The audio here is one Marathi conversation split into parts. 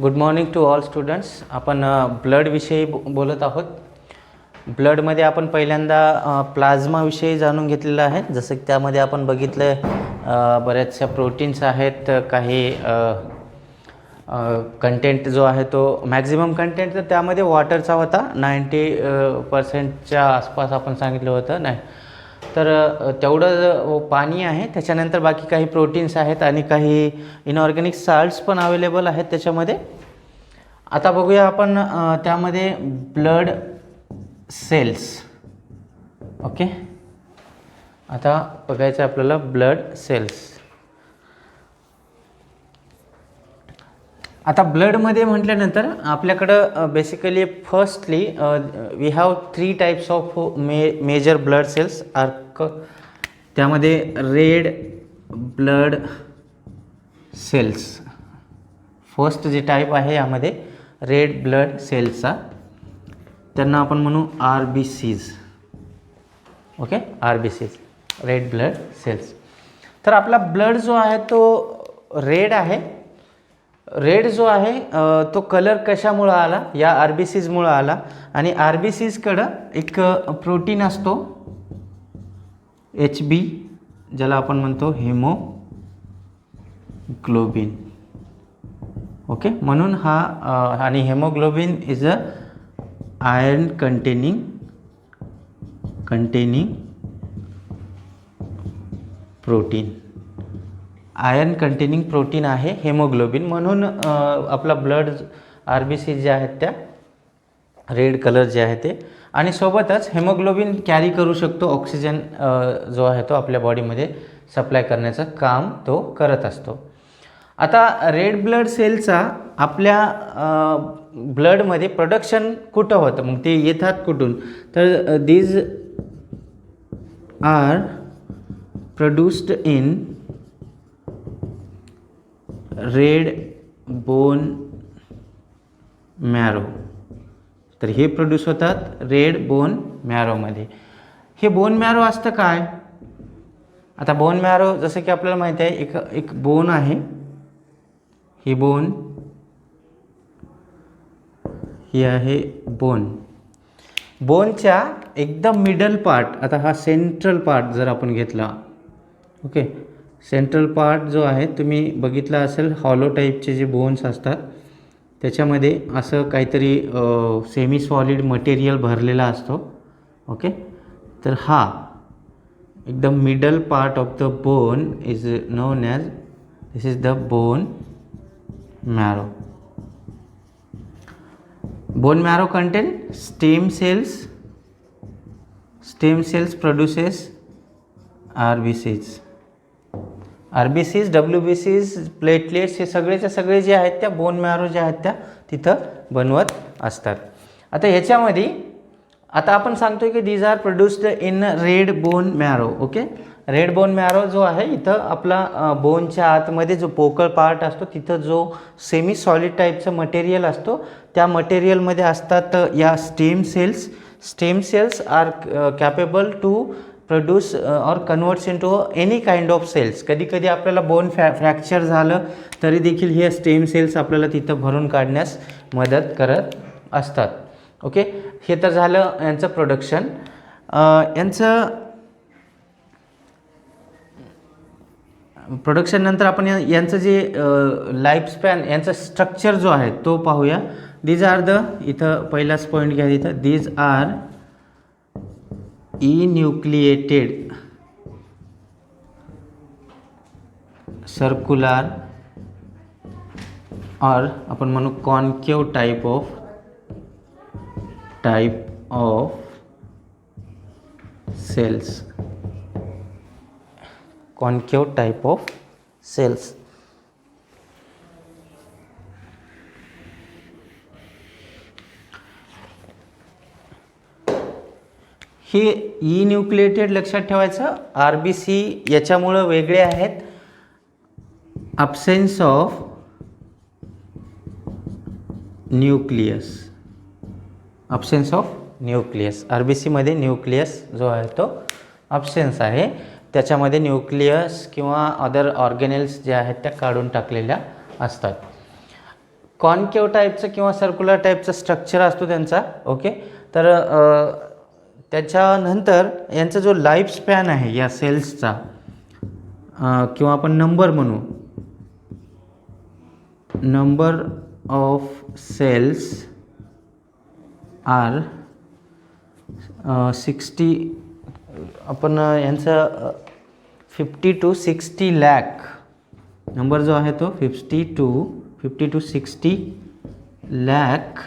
Good morning to all students. आपण ब्लडविषयी बोलत आहोत. ब्लडमध्ये आपण पहिल्यांदा प्लाझ्माविषयी जाणून घेतलेलं आहे. जसं की त्यामध्ये आपण बघितलं बऱ्याचशा प्रोटीन्स आहेत, काही कंटेंट जो आहे तो मॅक्झिमम कंटेंट तर त्यामध्ये वॉटरचा होता. 90% आसपास आपण सांगितलं होतं नाही तर तेवढं पाणी आहे. त्याच्यानंतर बाकी काही प्रोटीन्स आहेत आणि काही इनऑर्गॅनिक साल्ट्स पण अवेलेबल आहेत त्याच्यामध्ये. आता बघूया आपण त्यामध्ये ब्लड सेल्स. ओके, आता बघायचं आपल्याला ब्लड सेल्स. आता ब्लडमध्ये म्हटल्यानंतर आपल्याकडं basically firstly we have 3 types of major blood cells are. त्यामध्ये रेड ब्लड सेल्स फर्स्ट जे टाईप आहे यामध्ये रेड ब्लड सेल्सचा, त्यांना आपण म्हणू RBCs. Okay, RBCs red blood cells. तर आपला ब्लड जो आहे तो रेड आहे. रेड जो आहे तो कलर कशामुळं आला? या RBCsमुळं आला. आणि RBCsकडं एक प्रोटीन असतो HB, ज्याला आपण म्हणतो हेमोग्लोबिन. ओके, म्हणून हा आणि haemoglobin is a iron containing protein. Iron containing protein आहे हेमोग्लोबिन. म्हणून आपला ब्लड RBC जे आहेत त्या रेड कलर जे आहे ते, आणि सोबतच हेमोग्लोबिन कॅरी करू शकतो. ऑक्सिजन जो आहे तो आपल्या बॉडीमध्ये सप्लाय करण्याचं काम तो करत असतो. आता रेड ब्लड सेलचा आपल्या ब्लडमध्ये प्रोडक्शन कुठं होतं, मग ते येतात कुठून? तर these are produced in red bone marrow. तर हे प्रोड्यूस होतात रेड बोन मॅरोमध्ये. हे बोन मॅरो असतं काय? आता बोन मॅरो जसं की आपल्याला माहिती आहे, एक बोन आहे. ही बोन, ही आहे बोन. बोनच्या एकदम मिडल पार्ट, आता हा सेंट्रल पार्ट जर आपण घेतला, ओके, सेंट्रल पार्ट जो आहे तुम्ही बघितला असेल, हॉलो टाईपचे जे बोन्स असतात त्याच्यामध्ये असं काहीतरी सेमी सॉलिड मटेरियल भरलेला असतो. ओके, तर हा एकदम middle part of the bone is non as, this is the bone marrow. Bone marrow contain stem cells. Stem cells produces RBCs. RBCs, WBCs, platelets हे सगळेच्या सगळे जे आहेत त्या बोन मॅरो जे आहेत त्या तिथं बनवत असतात. आता ह्याच्यामध्ये आता आपण सांगतोय की these are produced in red bone marrow. Okay, red bone marrow जो आहे इथं आपला बोनच्या आतमध्ये जो पोकळ पार्ट असतो तिथं जो सेमी सॉलिड टाईपचं मटेरियल असतो त्या मटेरियलमध्ये असतात या stem cells. Stem cells are capable to produce or converts into any kind of cells. कधी कधी आपल्याला बोन फ्रॅक्चर झालं तरी देखील हे स्टेम सेल्स आपल्याला तिथं भरून काढण्यास मदत करत असतात. ओके, हे तर झालं यांचं प्रोडक्शन. यांचं प्रोडक्शन नंतर आपण यांचं जे लाईफ स्पॅन, यांचं स्ट्रक्चर जो आहे तो पाहूया. दीज आर द, इथं पहिलाच पॉईंट घ्या इथं, दीज आर इन्यूक्लिएटेड सर्क्युलर और आपण म्हणू concave type of cells. Concave type of cells. हे इन्यूक्लिएटेड लक्षात ठेवायचं. RBC याच्यामुळं वेगळे आहेत. Absence of nucleus. Absence of nucleus. RBCमध्ये न्यूक्लियस जो आहे तो अब्सेन्स आहे. त्याच्यामध्ये न्यूक्लियस किंवा अदर ऑर्गेनेल्स जे आहेत त्या काढून टाकलेल्या असतात. कॉन्केव टाईपचं किंवा सर्क्युलर टाईपचं स्ट्रक्चर असतो त्यांचा. ओके, तर त्याच्यानंतर यांचा जो लाईफ स्पॅन आहे या सेल्सचा, किंवा आपण नंबर म्हणू, नंबर ऑफ सेल्स आर 60, आपण यांचं 50 to 60 लाख नंबर जो आहे तो 50 to 60 lakh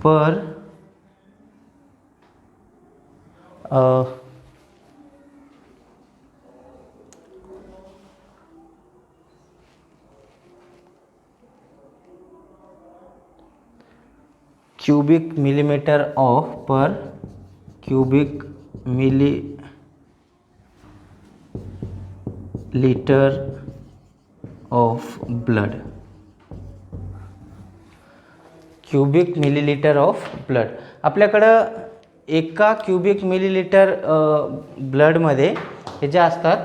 per cubic millimeter of per cubic milliliter of blood. Cubic millilitre of blood. आपल्याकडं एका क्युबिक मिलीलिटर ब्लडमध्ये हे जे असतात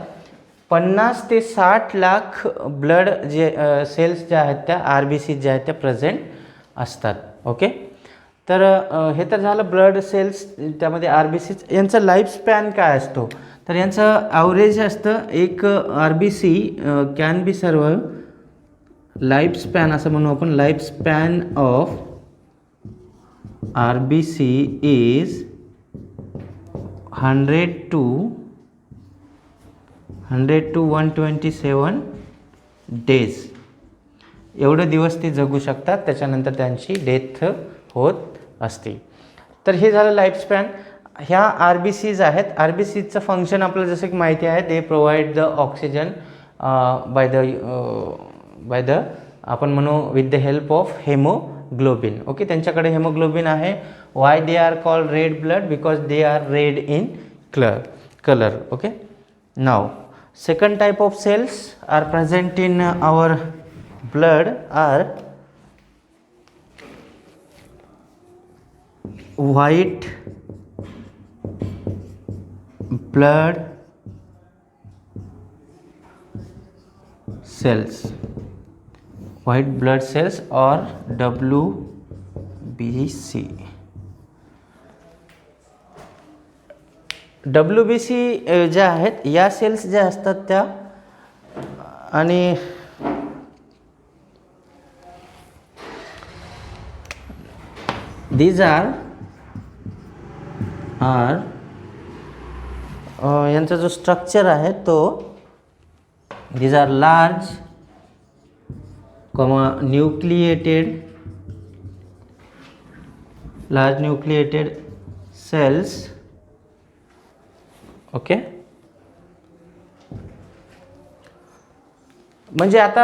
50 ते 60 लाख ब्लड जे सेल्स ज्या आहेत त्या RBC ज्या आहेत त्या प्रेझेंट असतात. ओके, तर हे तर झालं ब्लड सेल्स, त्यामध्ये RBC. यांचा लाईफ स्पॅन काय असतो, तर यांचं ॲव्हरेज असतं एक RBC can be survive, life span असं म्हणू आपण, life span of RBC is 100 to 127 days. एवढे दिवस ते जगू शकतात, त्याच्यानंतर त्यांची डेथ होत असते. तर हे झालं लाईफ स्पॅन. ह्या RBCs आहेत. RBCचं फंक्शन आपल्याला जसं की माहिती आहे, they provide the oxygen by the आपण म्हणू with the help of haemoglobin. Okay, त्यांच्याकडे हेमोग्लोबिन आहे. Why they are called red blood, because they are red in colour. Okay, now second type of cells are present in our blood are white blood cells, white blood cells or WBC. WBC ज्या आहेत या सेल्स ज्या असतात त्या, आणि these are यांचा जो स्ट्रक्चर आहे तो these are large nucleated cells. Okay, म्हणजे आता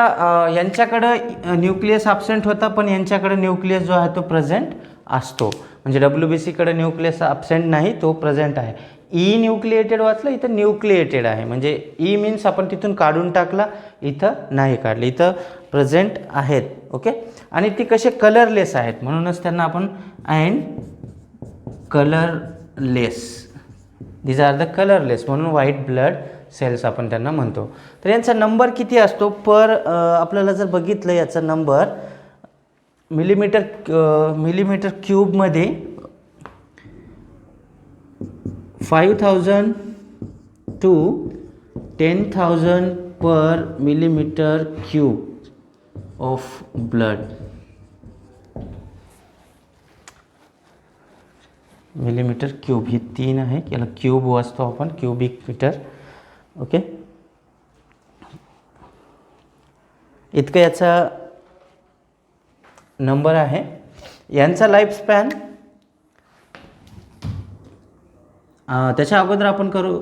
यांच्याकडं न्यूक्लियस ॲब्सेंट होता, पण यांच्याकडे न्यूक्लियस जो आहे तो प्रेझेंट असतो. म्हणजे WBCकडे न्यूक्लियस ॲब्सेंट नाही, तो प्रेझेंट आहे. ई न्यूक्लिएटेड वाचलं, इथं न्यूक्लिएटेड आहे, म्हणजे ई मीन्स आपण तिथून काढून टाकला, इथं नाही काढले, इथं प्रेझेंट आहेत. ओके, आणि ती कसे कलरलेस आहेत, म्हणूनच त्यांना आपण and colourless, these are the colourless, म्हणून व्हाईट ब्लड सेल्स आपण त्यांना म्हणतो. तर यांचा नंबर किती असतो पर आपल्याला जर बघितलं याचा नंबर मिलीमीटर क्यूबमध्ये 5000 to 10,000 per millimetre cube of blood. Millimetre cube ही 3 आहे, याला क्यूब वाचतो आपण, क्यूबिक मीटर. ओके, इतकं याचा नंबर आहे. यांचा लाईफ स्पॅन त्याच्या अगोदर आपण करू,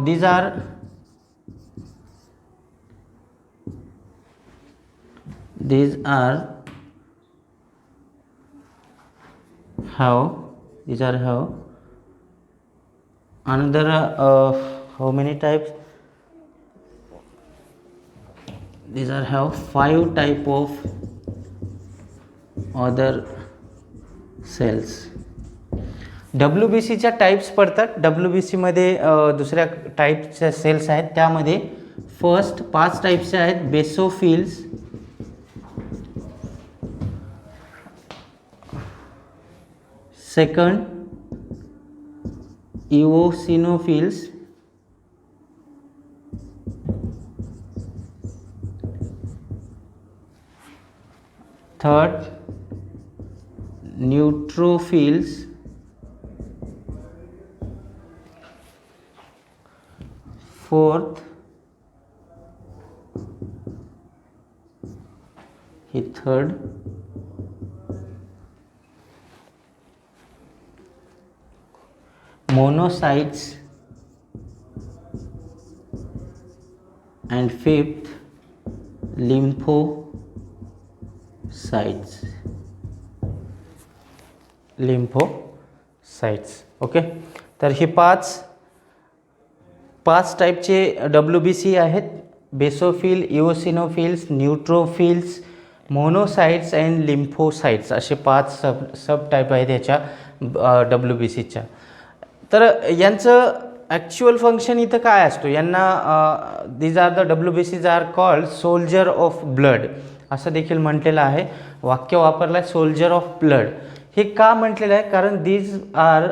these are have another how many types? These are have 5 type of other cells. WBCच्या टाईप्स पडतात. WBCमध्ये दुसऱ्या टाईपच्या सेल्स आहेत, त्यामध्ये फर्स्ट 5 टाईप्सचे आहेत. Basophils, second eosinophils, third neutrophils, fourth he third monocytes, and fifth lymphocytes. Okay, तर हे पाच टाईपचे WBC आहेत. Basophil, eosinophils, neutrophils, monocytes and lymphocytes असे 5 सब टाईप आहेत याच्या WBCच्या. तर यांचं ॲक्च्युअल फंक्शन इथं काय असतो, यांना these are the WBCs are called soldier of blood असं देखील म्हटलेलं आहे. वाक्य वापरलं आहे सोल्जर ऑफ ब्लड. हे का म्हटलेलं आहे, कारण these are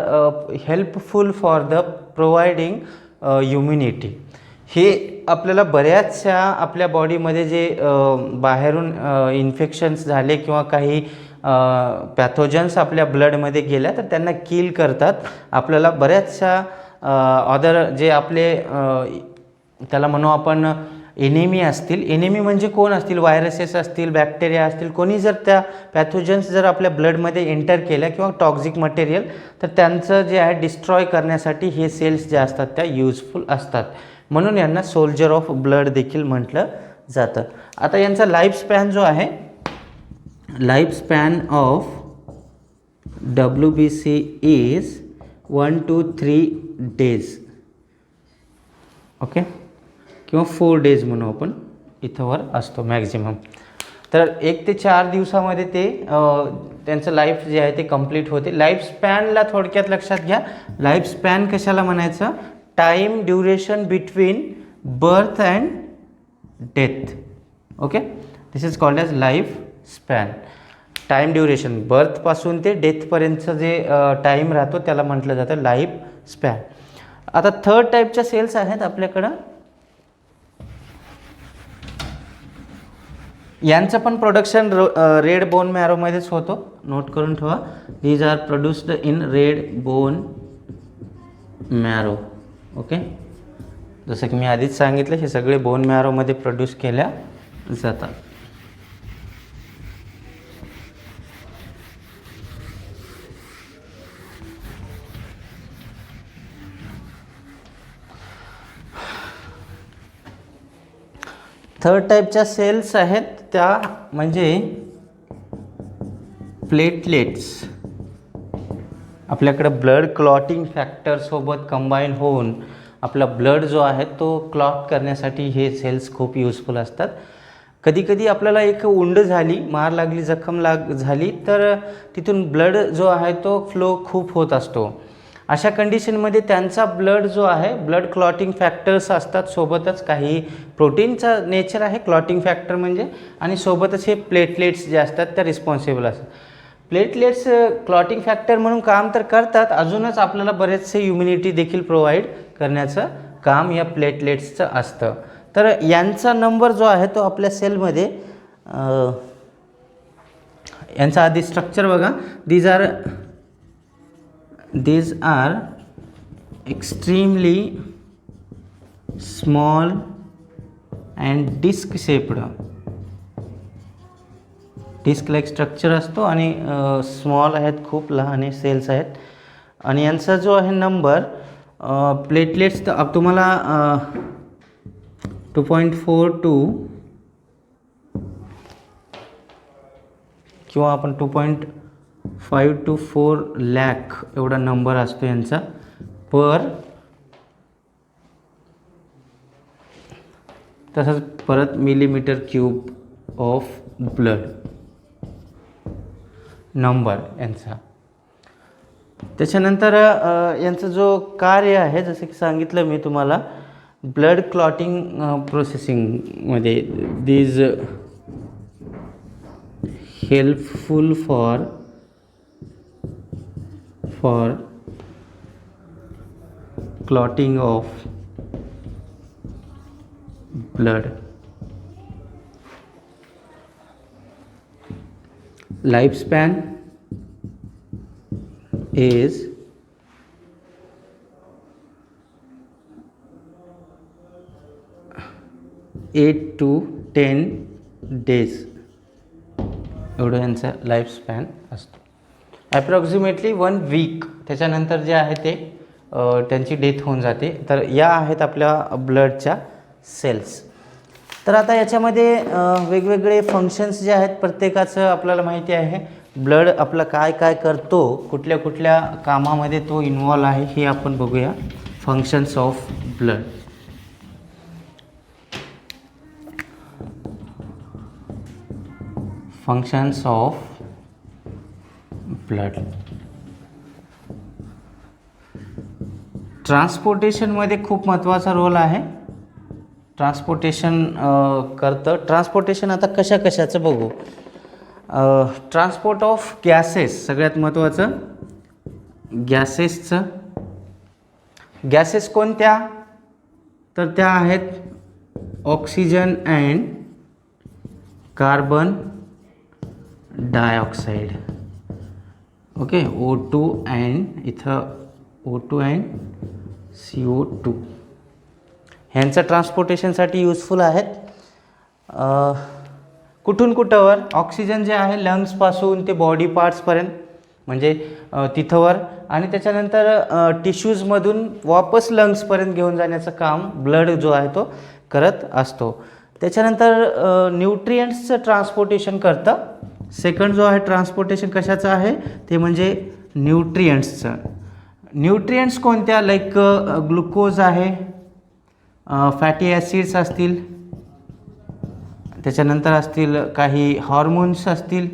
helpful for the providing immunity. हे आपल्याला बऱ्याचशा आपल्या बॉडीमध्ये जे बाहेरून इन्फेक्शन्स झाले किंवा काही पॅथोजन्स आपल्या ब्लडमध्ये गेल्या तर त्यांना किल करतात. आपल्याला बऱ्याचशा अदर जे आपले त्याला म्हणू आपण एनिमी असतील, एनिमी म्हणजे कोण असतील, व्हायरसेस असतील, बॅक्टेरिया असतील, कोणी जर त्या पॅथोजन्स जर आपल्या ब्लडमध्ये एंटर केल्या किंवा टॉक्झिक मटेरियल, तर त्यांचं जे आहे डिस्ट्रॉय करण्यासाठी हे सेल्स ज्या असतात त्या युजफुल असतात. म्हणून यांना सोल्जर ऑफ ब्लड देखील म्हटलं जातं. आता यांचा लाईफ स्पॅन जो आहे, life span of WBC is 1 to 3 days. Okay, किंवा 4 days म्हणू आपण, इथं वर असतो मॅक्झिमम. तर 1 ते 4 दिवसामध्ये ते त्यांचं लाईफ जे आहे ते कंप्लीट होते. लाईफ स्पॅनला थोडक्यात लक्षात घ्या. लाईफ स्पॅन कशाला म्हणायचं, time duration between birth and death. Okay, this is called as life span. Time duration बर्थपासून ते डेथपर्यंतचं जे टाईम राहतो त्याला म्हटलं जातं लाईफ स्पॅन. आता थर्ड टाईपच्या सेल्स आहेत आपल्याकडं. यांचं पण प्रोडक्शन रेड बोन मॅरोमध्येच होतो, नोट करून ठेवा. These are produced in red bone marrow. Okay, जसं की मी आधीच सांगितलं हे सगळे बोन मॅरोमध्ये प्रोड्यूस केल्या जातात. थर्ड टाईपच्या सेल्स आहेत त्या म्हणजे प्लेटलेट्स. आपल्याकडं ब्लड क्लॉटिंग फॅक्टरसोबत कंबाईन होऊन आपला ब्लड जो आहे तो क्लॉट करण्यासाठी हे सेल्स खूप युजफुल असतात. कधीकधी आपल्याला एक उंड झाली, मार लागली, जखम झाली तर तिथून ब्लड जो आहे तो फ्लो खूप होत असतो. अशा कंडिशनमध्ये त्यांचा ब्लड जो आहे, ब्लड क्लॉटिंग फॅक्टर्स असतात, सोबतच काही प्रोटीनचा नेचर आहे क्लॉटिंग फॅक्टर म्हणजे, आणि सोबतच हे प्लेटलेट्स जे असतात त्या रिस्पॉन्सिबल असतात. प्लेटलेट्स क्लॉटिंग फॅक्टर म्हणून काम तर करतात, अजूनच आपल्याला बरेचसे इम्युनिटी देखील प्रोव्हाइड करण्याचं काम या प्लेटलेट्सचं असतं. तर यांचा नंबर जो आहे तो आपल्या सेलमध्ये, यांचा आधी स्ट्रक्चर बघा. These are extremely small and disc shaped. Disc like structure असतो आणि स्मॉल आहेत, खूप लहान सेल्स आहेत. आणि यांचा जो आहे नंबर प्लेटलेट्स तर तुम्हाला 2.42 किंवा आपण 2.5 to 4 लाख एवढा नंबर असतो यांचा पर. तसंच परत millimetre cube of blood number यांचा. त्याच्यानंतर यांचं जो कार्य आहे, जसं की सांगितलं मी तुम्हाला, ब्लड क्लॉटिंग प्रोसेसिंगमध्ये these helpful for for clotting of blood. Lifespan is 8 to 10 days एवढं यांचा लाईफस्पॅन असतो. ॲप्रॉक्सिमेटली 1 वीक त्याच्यानंतर जे आहे ते त्यांची डेथ होऊन जाते. तर या आहेत आपल्या ब्लडच्या सेल्स. तर आता याच्यामध्ये वेगवेगळे फंक्शन्स जे आहेत प्रत्येकाचं आपल्याला माहिती आहे. ब्लड आपलं काय काय करतो, कुठल्या कुठल्या कामामध्ये तो इन्वॉल्व आहे हे आपण बघूया. Functions of blood. Functions of blood. ट्रान्सपोर्टेशनमध्ये खूप महत्त्वाचा रोल आहे. ट्रान्सपोर्टेशन करतं. ट्रान्सपोर्टेशन आता कशा कशाचं बघू. ट्रान्सपोर्ट ऑफ गॅसेस सगळ्यात महत्त्वाचं. गॅसेसचं. गॅसेस कोणत्या, तर त्या आहेत oxygen and carbon dioxide. Okay, O2 and इथं O2 अँड CO2 ह्यांचं ट्रान्सपोर्टेशनसाठी यूजफुल आहेत. कुठून कुठंवर ऑक्सिजन जे आहे लंग्सपासून ते बॉडी पार्ट्सपर्यंत म्हणजे तिथंवर, आणि त्याच्यानंतर टिश्यूजमधून वापस लंग्सपर्यंत घेऊन जाण्याचं काम ब्लड जो आहे तो करत असतो. त्याच्यानंतर न्यूट्रियंट्सचं ट्रान्सपोर्टेशन करतं. सेकंड जो आहे ट्रान्सपोर्टेशन कशाचं आहे ते म्हणजे न्यूट्रियंट्सचं. न्यूट्रियंट्स कोणत्या, लाईक ग्लुकोज आहे, फॅटी ॲसिड्स असतील, त्याच्यानंतर असतील काही हॉर्मोन्स असतील.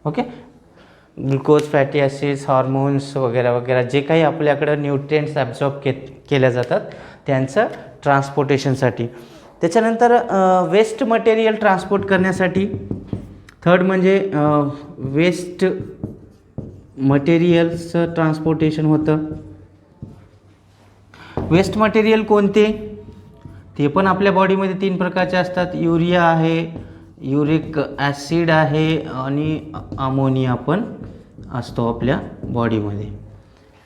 Okay, glucose, fatty acids, hormones वगैरे वगैरे जे काही आपल्याकडं न्यूट्रियंट्स ॲब्झॉर्ब केल्या जातात त्यांचं ट्रान्सपोर्टेशनसाठी. त्याच्यानंतर वेस्ट मटेरियल ट्रान्सपोर्ट करण्यासाठी. थर्ड म्हणजे वेस्ट मटेरियल्सचं ट्रान्सपोर्टेशन होतं. वेस्ट मटेरियल कोणते, ते पण आपल्या बॉडीमध्ये 3 प्रकारचे असतात. युरिया आहे, युरिक ॲसिड आहे आणि अमोनिया पण असतो आपल्या बॉडीमध्ये.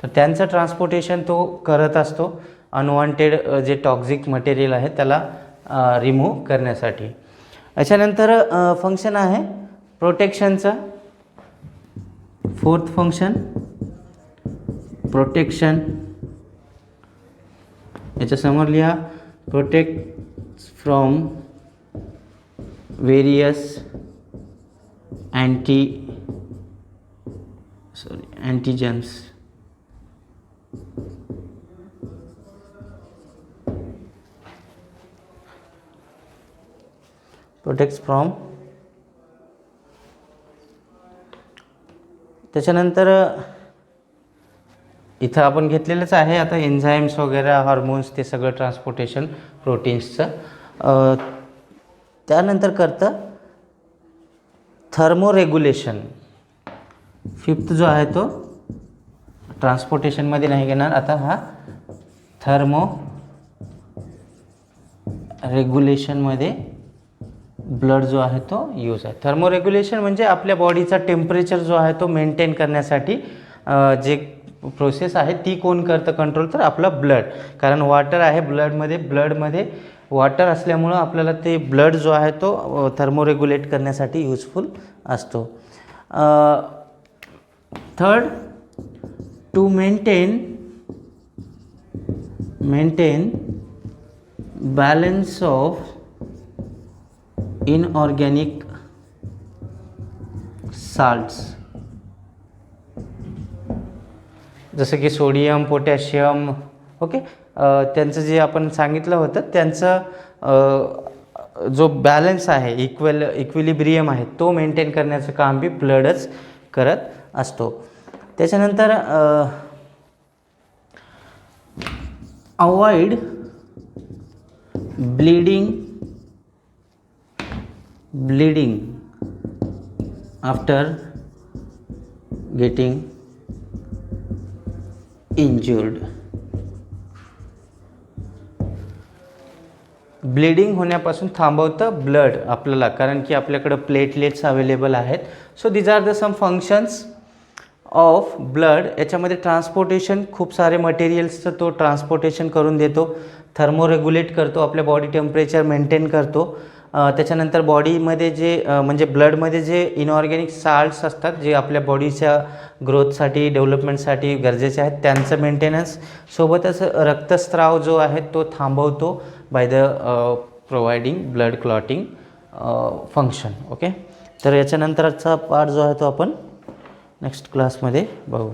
तर त्यांचं ट्रान्सपोर्टेशन तो करत असतो अनवॉन्टेड जे टॉक्झिक मटेरियल आहे त्याला रिमूव्ह करण्यासाठी. याच्यानंतर फंक्शन आहे प्रोटेक्शनचं. Fourth function protection. याच्यासमोर लिहा protect from various antigens. Protects from. त्याच्यानंतर इथं आपण घेतलेलंच आहे आता एन्झाईम्स वगैरे, हार्मोन्स, ते सगळं ट्रान्सपोर्टेशन प्रोटीन्सचं. त्यानंतर करतं थर्मोरेग्युलेशन. फिफ्थ जो आहे तो ट्रान्सपोर्टेशनमध्ये नाही घेणार आता. हा थर्मो रेग्युलेशनमध्ये ब्लड जो आहे तो यूज आहे. थर्मोरेग्युलेशन म्हणजे आपल्या बॉडीचा टेम्परेचर जो आहे तो मेंटेन करण्यासाठी जे प्रोसेस आहे ती कोण करतं कंट्रोल, तर आपला ब्लड. कारण वॉटर आहे ब्लडमध्ये वॉटर असल्यामुळं आपल्याला ते ब्लड जो आहे तो थर्मोरेग्युलेट करण्यासाठी यूजफुल असतो. Third, to maintain balance of inorganic salts. जसं की सोडियम, पोटॅशियम. ओके, त्यांचं जे आपण सांगितलं होतं त्यांचं जो बॅलन्स आहे, इक्विलिब्रियम आहे तो मेंटेन करण्याचं काम बी ब्लडच करत असतो. त्याच्यानंतर avoid bleeding after getting injured. Bleeding होण्यापासून थांबवतं ब्लड आपल्याला, कारण की आपल्याकडं प्लेटलेट्स अवेलेबल आहेत. So these are the some functions of blood. याच्यामध्ये ट्रान्सपोर्टेशन, खूप सारे मटेरियल्सचं तो ट्रान्सपोर्टेशन करून देतो. थर्मोरेग्युलेट करतो, आपल्या बॉडी टेम्परेचर मेंटेन करतो. त्याच्यानंतर बॉडीमध्ये जे म्हणजे ब्लडमध्ये जे इनऑर्गॅनिक साल्ट्स असतात, जे आपल्या बॉडीच्या ग्रोथसाठी, डेव्हलपमेंटसाठी गरजेचे आहेत, त्यांचं मेंटेनन्स. सोबतच रक्तस्राव जो आहे तो थांबवतो by the providing blood clotting function. Okay, तर याच्यानंतरचा पार्ट जो आहे तो आपण नेक्स्ट क्लासमध्ये बघू.